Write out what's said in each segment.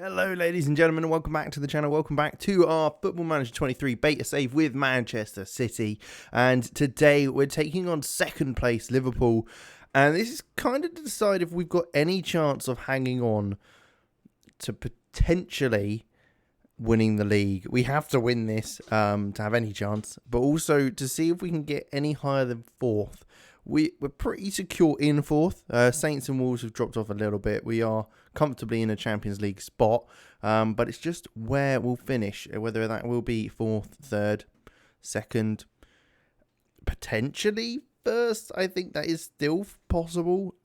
Hello ladies and gentlemen, and welcome back to the channel. Welcome back to our Football Manager 23 beta save with Manchester City. And today we're taking on second place Liverpool. And this is kind of to decide if we've got any chance of hanging on to potentially winning the league. We have to win this to have any chance, but also to see if we can get any higher than fourth. We're pretty secure in fourth. Saints and Wolves have dropped off a little bit. We are comfortably in a Champions League spot, but it's just where we'll finish, whether that will be fourth, third, second, potentially first. I think that is still possible.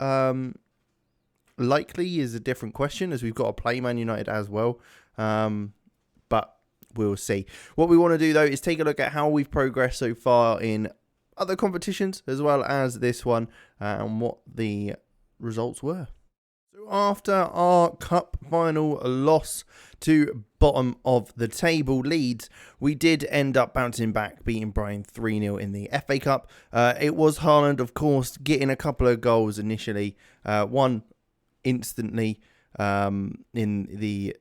Likely is a different question, as we've got to play Man United as well, but we'll see. What we want to do, though, is take a look at how we've progressed so far in other competitions as well as this one, and what the results were. So after our cup final loss to bottom of the table Leeds, we did end up bouncing back, beating Brighton 3-0 in the FA Cup. It was Haaland, of course, getting a couple of goals initially, one instantly in the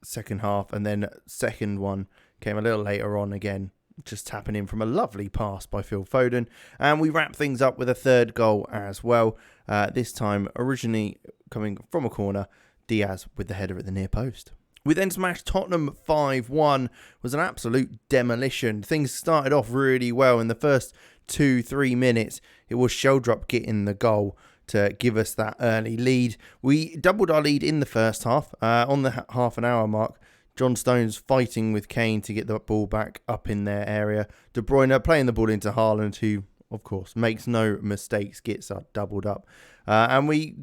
second half, and then second one came a little later on again, just tapping in from a lovely pass by Phil Foden. And we wrap things up with a third goal as well. This time originally coming from a corner, Diaz with the header at the near post. We then smashed Tottenham 5-1. Was an absolute demolition. Things started off really well in the first 2-3 minutes. It was Sheldrop getting the goal to give us that early lead. We doubled our lead in the first half. On the half an hour mark, John Stones fighting with Kane to get the ball back up in their area. De Bruyne playing the ball into Haaland, who, of course, makes no mistakes, gets doubled up. And we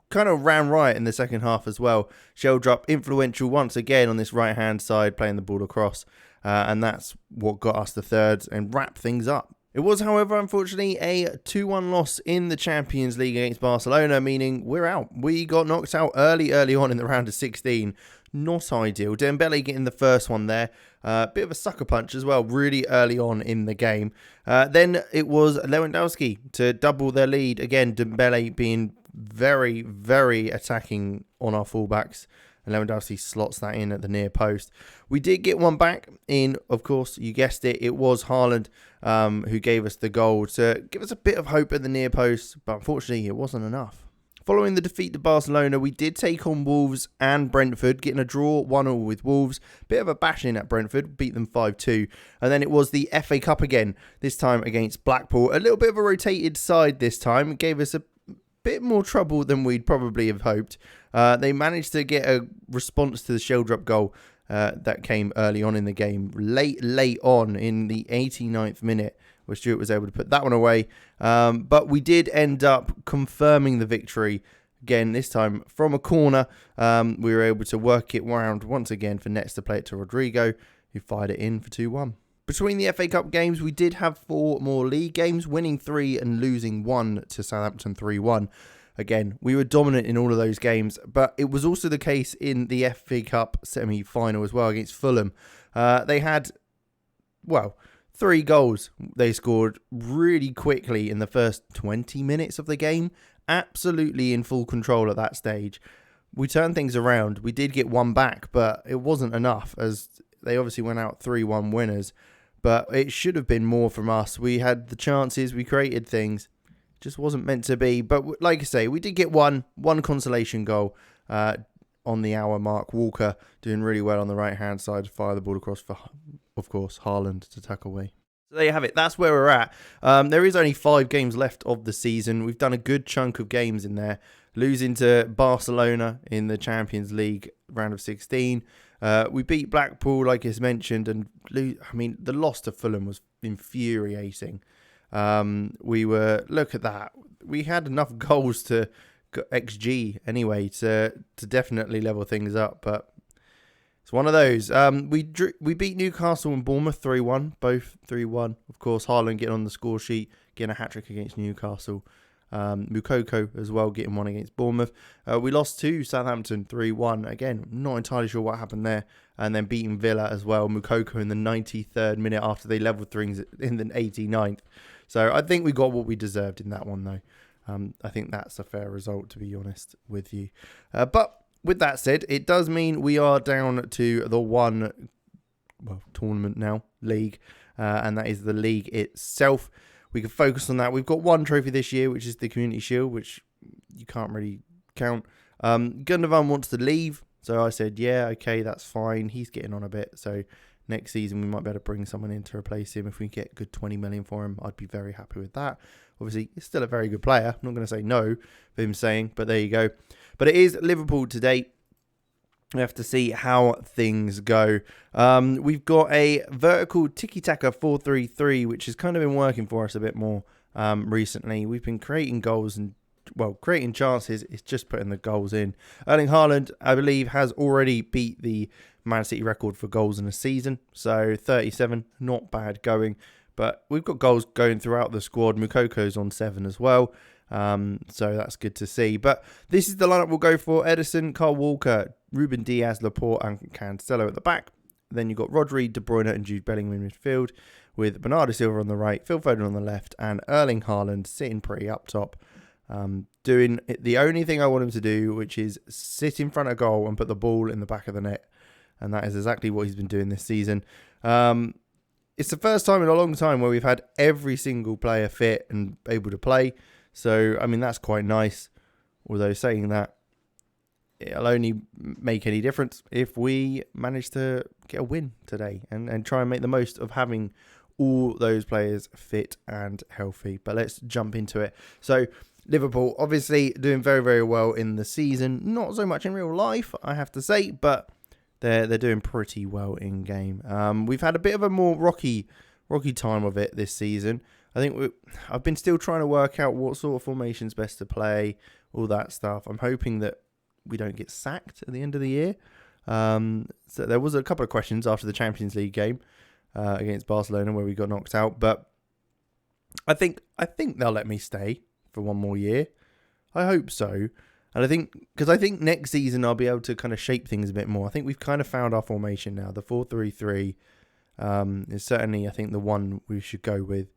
kind of ran riot in the second half as well. Sheldrop influential once again on this right-hand side, playing the ball across. And that's what got us the third and wrapped things up. It was, however, unfortunately, a 2-1 loss in the Champions League against Barcelona, meaning we're out. We got knocked out early on in the round of 16. Not ideal. Dembele getting the first one there. Bit of a sucker punch as well, really early on in the game. Then it was Lewandowski to double their lead. Again, Dembele being very, very attacking on our fullbacks. And Lewandowski slots that in at the near post. We did get one back in, of course, you guessed it. It was Haaland who gave us the goal to give us a bit of hope at the near post. But unfortunately, it wasn't enough. Following the defeat to Barcelona, we did take on Wolves and Brentford, getting a draw 1-1 with Wolves. Bit of a bashing at Brentford, beat them 5-2. And then it was the FA Cup again, this time against Blackpool. A little bit of a rotated side this time. It gave us a bit more trouble than we'd probably have hoped. They managed to get a response to the Sheldrop goal that came early on in the game, late on in the 89th minute, where Stuart was able to put that one away. But we did end up confirming the victory again, this time from a corner. We were able to work it round once again for Nets to play it to Rodrigo, who fired it in for 2-1. Between the FA Cup games, we did have 4 more league games, winning 3 and losing 1 to Southampton 3-1. Again, we were dominant in all of those games, but it was also the case in the FA Cup semi-final as well against Fulham. They had, 3 goals they scored really quickly in the first 20 minutes of the game. Absolutely in full control at that stage. We turned things around. We did get one back, but it wasn't enough, as they obviously went out 3-1 winners. But it should have been more from us. We had the chances, we created things. Just wasn't meant to be. But like I say, we did get one consolation goal on the hour mark. Walker doing really well on the right-hand side to fire the ball across for, of course, Haaland to tuck away. So there you have it. That's where we're at. There is only 5 games left of the season. We've done a good chunk of games in there. Losing to Barcelona in the Champions League round of 16. We beat Blackpool, like I mentioned, and the loss to Fulham was infuriating. Look at that. We had enough goals to XG anyway to definitely level things up, but it's one of those. We beat Newcastle and Bournemouth 3-1, both 3-1. Of course, Haaland getting on the score sheet, getting a hat-trick against Newcastle. Moukoko as well, getting one against Bournemouth. We lost to Southampton 3-1. Again, not entirely sure what happened there. And then beating Villa as well. Moukoko in the 93rd minute after they levelled things in the 89th. So I think we got what we deserved in that one, though. I think that's a fair result, to be honest with you. But with that said, it does mean we are down to the one tournament now, league, and that is the league itself. We can focus on that. We've got one trophy this year, which is the Community Shield, which you can't really count. Gundogan wants to leave, so I said, yeah, okay, that's fine. He's getting on a bit, so next season we might be able to bring someone in to replace him. If we get good 20 million for him, I'd be very happy with that. Obviously, he's still a very good player. I'm not going to say no for him saying, but there you go. But it is Liverpool today. We have to see how things go. We've got a vertical tiki-taka 4-3-3, which has kind of been working for us a bit more recently. We've been creating goals and, creating chances. It's just putting the goals in. Erling Haaland, I believe, has already beat the Man City record for goals in a season. So 37, not bad going. But we've got goals going throughout the squad. Mukoko's on 7 as well. So that's good to see. But this is the lineup we'll go for. Ederson, Kyle Walker, Ruben Diaz, Laporte and Cancelo at the back. Then you've got Rodri, De Bruyne and Jude Bellingham in midfield, with Bernardo Silva on the right, Phil Foden on the left, and Erling Haaland sitting pretty up top. Doing the only thing I want him to do, which is sit in front of goal and put the ball in the back of the net. And that is exactly what he's been doing this season. It's the first time in a long time where we've had every single player fit and able to play. So, I mean, that's quite nice. Although saying that, it'll only make any difference if we manage to get a win today and try and make the most of having all those players fit and healthy. But let's jump into it. So, Liverpool obviously doing very, very well in the season. Not so much in real life, I have to say, but they're doing pretty well in game. We've had a bit of a more rocky time of it this season. I think I've been still trying to work out what sort of formation's best to play, all that stuff. I'm hoping that we don't get sacked at the end of the year. So there was a couple of questions after the Champions League game against Barcelona where we got knocked out, but I think they'll let me stay for one more year. I hope so. And I think next season I'll be able to kind of shape things a bit more. I think we've kind of found our formation now. The 4-3-3 is certainly, I think, the one we should go with.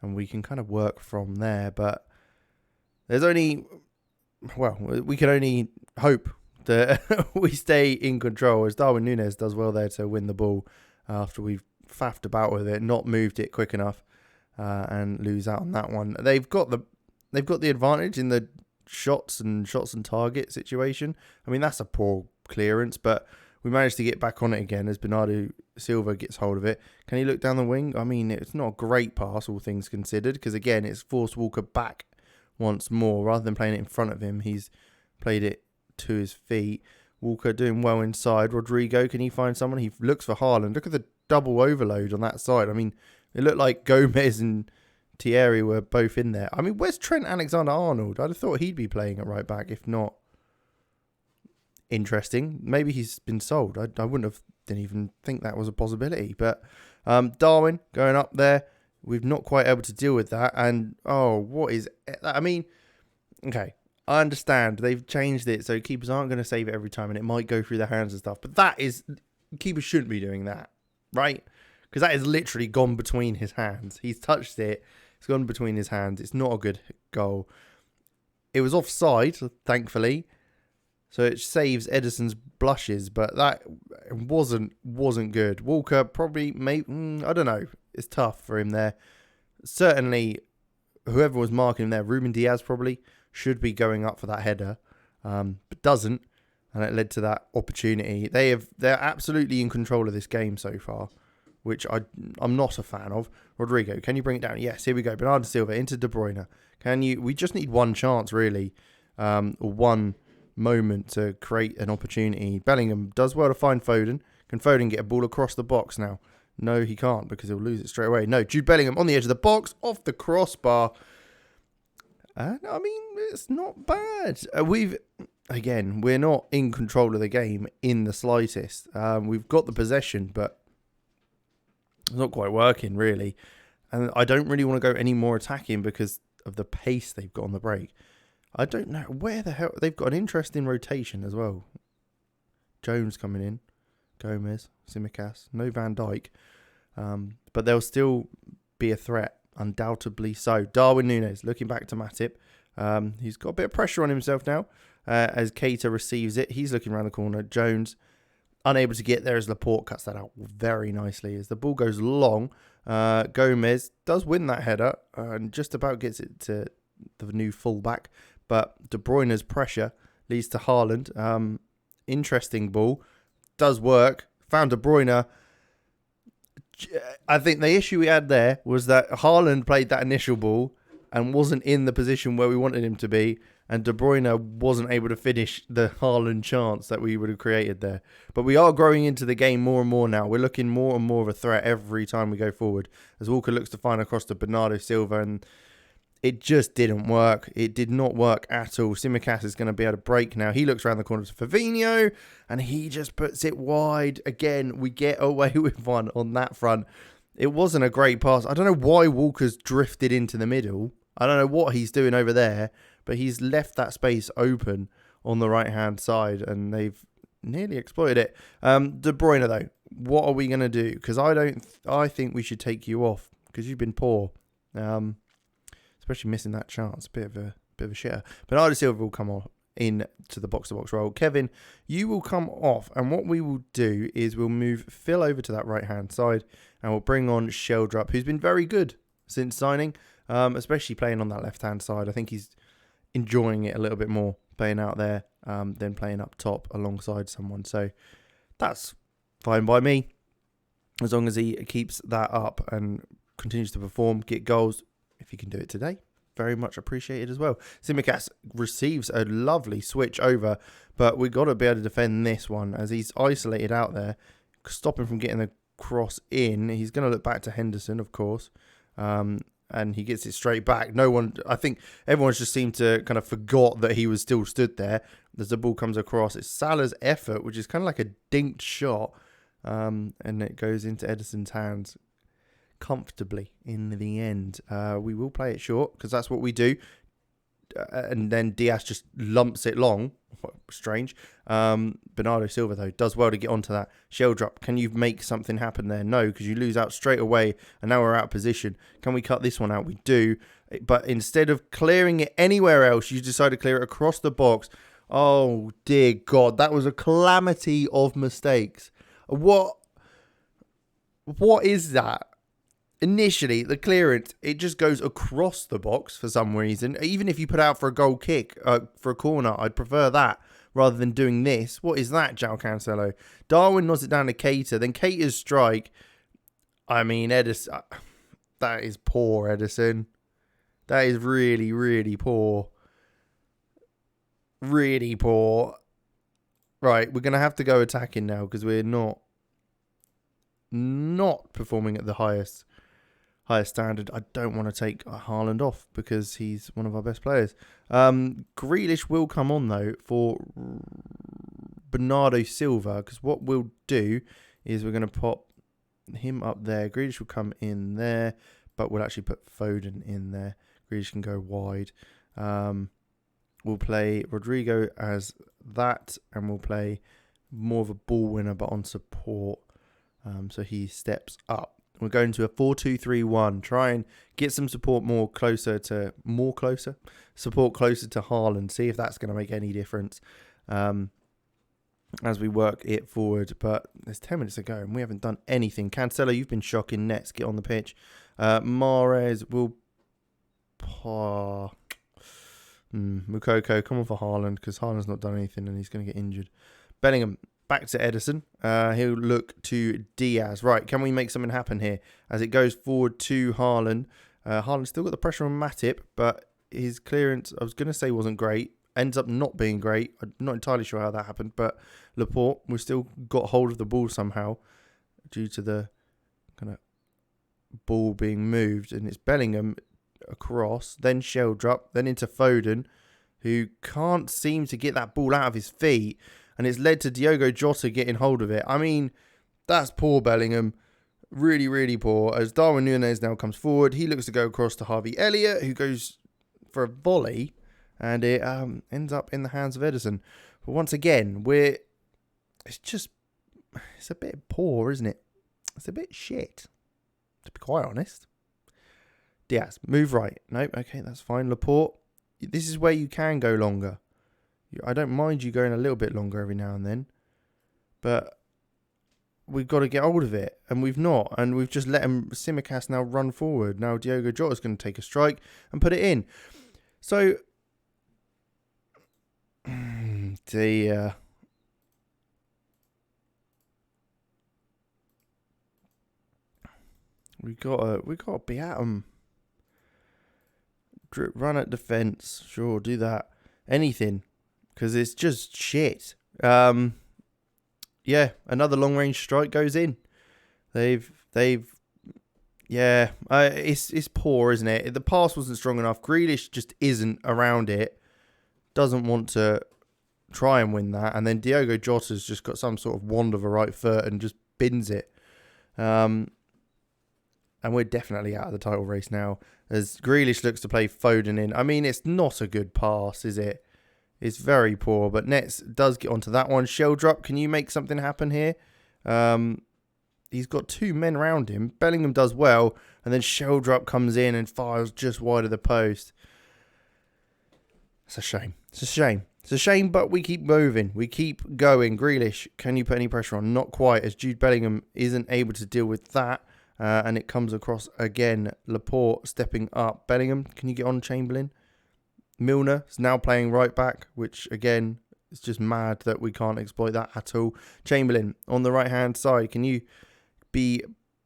And we can kind of work from there. But we can only hope that we stay in control, as Darwin Núñez does well there to win the ball after we've faffed about with it, not moved it quick enough, and lose out on that one. They've got the advantage in the shots and target situation. I mean, that's a poor clearance, but we managed to get back on it again as Bernardo Silva gets hold of it. Can he look down the wing? I mean, it's not a great pass, all things considered, because again, it's forced Walker back once more. Rather than playing it in front of him, he's played it to his feet. Walker doing well inside. Rodrigo, can he find someone? He looks for Haaland. Look at the double overload on that side. I mean, it looked like Gomez and Thierry were both in there. I mean, where's Trent Alexander-Arnold? I'd have thought he'd be playing at right back, if not. Interesting. Maybe he's been sold. I didn't even think that was a possibility. But Darwin going up there. We've not quite able to deal with that. And, what is... I mean, okay, I understand. They've changed it so keepers aren't going to save it every time and it might go through their hands and stuff. But that is... Keepers shouldn't be doing that, right? Because that has literally gone between his hands. He's touched it. It's gone between his hands. It's not a good goal. It was offside, thankfully. So it saves Ederson's blushes, but that wasn't good. Walker probably, I don't know. It's tough for him there. Certainly, whoever was marking him there, Ruben Diaz probably should be going up for that header, but doesn't, and it led to that opportunity. They're absolutely in control of this game so far, which I'm not a fan of. Rodrigo, can you bring it down? Yes, here we go. Bernardo Silva into De Bruyne. We just need one chance really, or one moment to create an opportunity. Bellingham does well to find Foden. Can Foden get a ball across the box now? No, he can't because he'll lose it straight away. No, Jude Bellingham on the edge of the box, off the crossbar. I mean, it's not bad. We're not in control of the game in the slightest. We've got the possession, but it's not quite working really. And I don't really want to go any more attacking because of the pace they've got on the break. I don't know where the hell... They've got an interesting rotation as well. Jones coming in. Gomez, Tsimikas, no Van Dijk. But they'll still be a threat, undoubtedly so. Darwin Núñez looking back to Matip. He's got a bit of pressure on himself now as Keita receives it. He's looking around the corner. Jones unable to get there as Laporte cuts that out very nicely. As the ball goes long, Gomez does win that header and just about gets it to the new fullback. But De Bruyne's pressure leads to Haaland. Interesting ball. Does work. Found De Bruyne. I think the issue we had there was that Haaland played that initial ball and wasn't in the position where we wanted him to be, and De Bruyne wasn't able to finish the Haaland chance that we would have created there. But we are growing into the game more and more now. We're looking more and more of a threat every time we go forward, as Walker looks to find across to Bernardo Silva, and it just didn't work. It did not work at all. Tsimikas is going to be able to break now. He looks around the corner to Fabinho, and he just puts it wide. Again, we get away with one on that front. It wasn't a great pass. I don't know why Walker's drifted into the middle. I don't know what he's doing over there, but he's left that space open on the right-hand side, and they've nearly exploited it. De Bruyne, though, what are we going to do? Because I think we should take you off because you've been poor. Especially missing that chance. Bit of a shitter. Bernardo Silva will come off in to the box-to-box role. Kevin, you will come off, and what we will do is we'll move Phil over to that right-hand side, and we'll bring on Sheldrup, who's been very good since signing, especially playing on that left-hand side. I think he's enjoying it a little bit more, playing out there than playing up top alongside someone. So that's fine by me, as long as he keeps that up and continues to perform, get goals. If you can do it today, very much appreciated as well. Tsimikas receives a lovely switch over, but we've got to be able to defend this one as he's isolated out there, stop him from getting the cross in. He's going to look back to Henderson, of course, and he gets it straight back. I think everyone's just seemed to kind of forgot that he was still stood there. As the ball comes across, it's Salah's effort, which is kind of like a dinked shot, and it goes into Edison's hands comfortably in the end. We will play it short because that's what we do, and then Diaz just lumps it long. Strange. Bernardo Silva, though, does well to get onto that. Sheldrup, can you make something happen there? No, because you lose out straight away, and now we're out of position. Can we cut this one out? We do, but instead of clearing it anywhere else, you decide to clear it across the box. Oh dear God, that was a calamity of mistakes. What is that? Initially, the clearance, it just goes across the box for some reason. Even if you put out for a goal kick, for a corner, I'd prefer that rather than doing this. What is that, João Cancelo? Darwin nods it down to Keita. Then Keita's strike. I mean, Edison, that is poor, Edison. That is really, really poor. Really poor. Right, we're going to have to go attacking now because we're not performing at the highest standard. I don't want to take Haaland off because he's one of our best players. Grealish will come on, though, for Bernardo Silva, because what we'll do is we're going to pop him up there. Grealish will come in there, but we'll actually put Foden in there. Grealish can go wide. We'll play Rodrigo as that, and we'll play more of a ball winner, but on support. So he steps up. We're going to a 4-2-3-1. Try and get some support closer to Haaland. See if that's going to make any difference as we work it forward. But there's 10 minutes to go and we haven't done anything. Cancelo, you've been shocking. Nets, get on the pitch. Mahrez will... Mukoko, come on for Haaland because Haaland's not done anything and he's going to get injured. Bellingham, back to Edison. He'll look to Diaz. Right, can we make something happen here? As it goes forward to Haaland. Haaland still got the pressure on Matip, but his clearance, I was going to say wasn't great. Ends up not being great. I'm not entirely sure how that happened, but Laporte, we still got hold of the ball somehow due to the kind of ball being moved. And it's Bellingham across, then Sheldrup, then into Foden, who can't seem to get that ball out of his feet. And it's led to Diogo Jota getting hold of it. I mean, that's poor Bellingham. Really, really poor. As Darwin Núñez now comes forward, he looks to go across to Harvey Elliott, who goes for a volley. And it ends up in the hands of Edison. But once again, it's a bit poor, isn't it? It's a bit shit, to be quite honest. Diaz, move right. Nope, okay, that's fine. Laporte, This is where you can go longer. I don't mind you going a little bit longer every now and then, but we've got to get hold of it, and we've not, and we've just let him Simicast now run forward. Now Diogo Jota's going to take a strike and put it in. So, dear. We gotta be at them. Run at defense, sure, do that. Anything, because it's just shit. Yeah, another long range strike goes in. It's poor, isn't it? The pass wasn't strong enough. Grealish just isn't around it. Doesn't want to try and win that, and then Diogo Jota's just got some sort of wand of a right foot and just bins it. And we're definitely out of the title race now, as Grealish looks to play Foden in. I mean, it's not a good pass, is it? It's very poor, but Nets does get onto that one. Shell drop, can you make something happen here? He's got two men around him. Bellingham does well, and then Shell drop comes in and fires just wide of the post. It's a shame. It's a shame. It's a shame, but we keep moving. We keep going. Grealish, can you put any pressure on? Not quite, as Jude Bellingham isn't able to deal with that. And it comes across again. Laporte stepping up. Bellingham, can you get on Chamberlain? Milner is now playing right back, which again, is just mad that we can't exploit that at all. Chamberlain on the right hand side. Can you be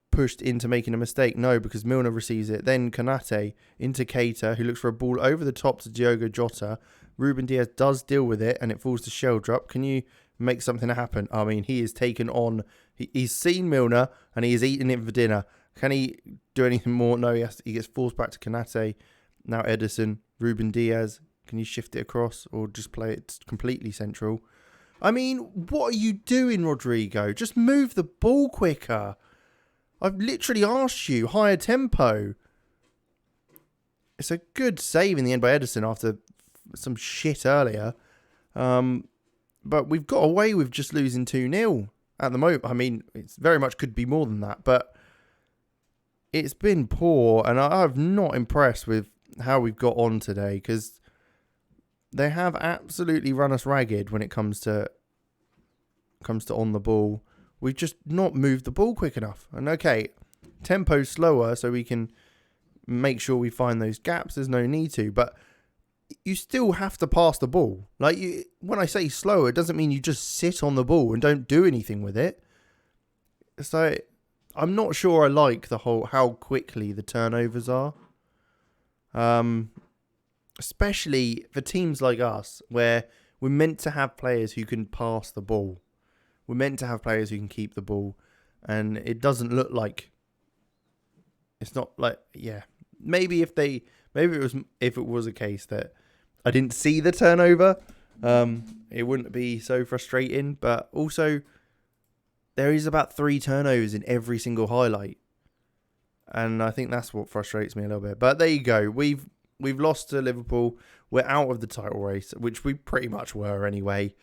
pushed into making a mistake? No, because Milner receives it. Then Konate into Keita, who looks for a ball over the top to Diogo Jota. Ruben Diaz does deal with it, and it falls to Shell drop. Can you make something happen? I mean, he is taken on. He's seen Milner, and he is eating it for dinner. Can he do anything more? No, he gets forced back to Konate. Now Edison, Ruben Diaz. Can you shift it across or just play it completely central? I mean, what are you doing, Rodrigo? Just move the ball quicker. I've literally asked you, higher tempo. It's a good save in the end by Edison after some shit earlier. But we've got away with just losing 2-0 at the moment. I mean, it's very much could be more than that, but it's been poor, and I'm not impressed with how we've got on today, because they have absolutely run us ragged when it comes to on the ball. We've just not moved the ball quick enough. And okay, tempo's slower, so we can make sure we find those gaps. There's no need to, but you still have to pass the ball. Like, when I say slower, it doesn't mean you just sit on the ball and don't do anything with it. So I'm not sure I like the whole how quickly the turnovers are. Especially for teams like us, where we're meant to have players who can pass the ball. We're meant to have players who can keep the ball, and it doesn't look like. It's not like, yeah. Maybe if it was a case that I didn't see the turnover, it wouldn't be so frustrating. But also, there is about 3 turnovers in every single highlight, and I think that's what frustrates me a little bit. But there you go. We've lost to Liverpool. We're out of the title race, which we pretty much were anyway.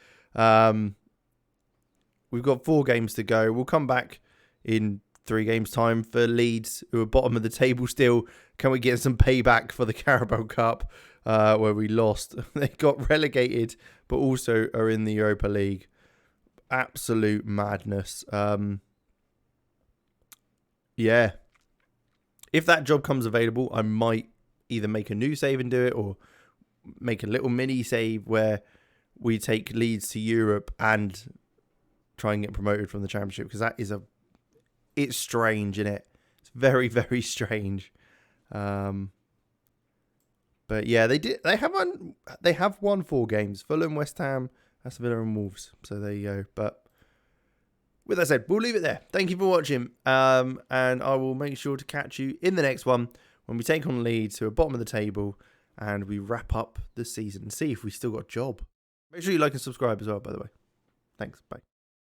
We've got 4 games to go. We'll come back in 3 games' time for Leeds, who are bottom of the table still. Can we get some payback for the Carabao Cup, where we lost? They got relegated, but also are in the Europa League. Absolute madness. Yeah. If that job comes available, I might either make a new save and do it, or make a little mini save where we take Leeds to Europe and try and get promoted from the Championship, because that is it's strange, isn't it? It's very, very strange. But yeah, they have won 4 games: Fulham, West Ham, Aston Villa, and Wolves. So there you go. But with that said, we'll leave it there. Thank you for watching, and I will make sure to catch you in the next one when we take on Leeds, who are bottom of the table, and we wrap up the season and see if we still got a job. Make sure you like and subscribe as well, by the way. Thanks. Bye.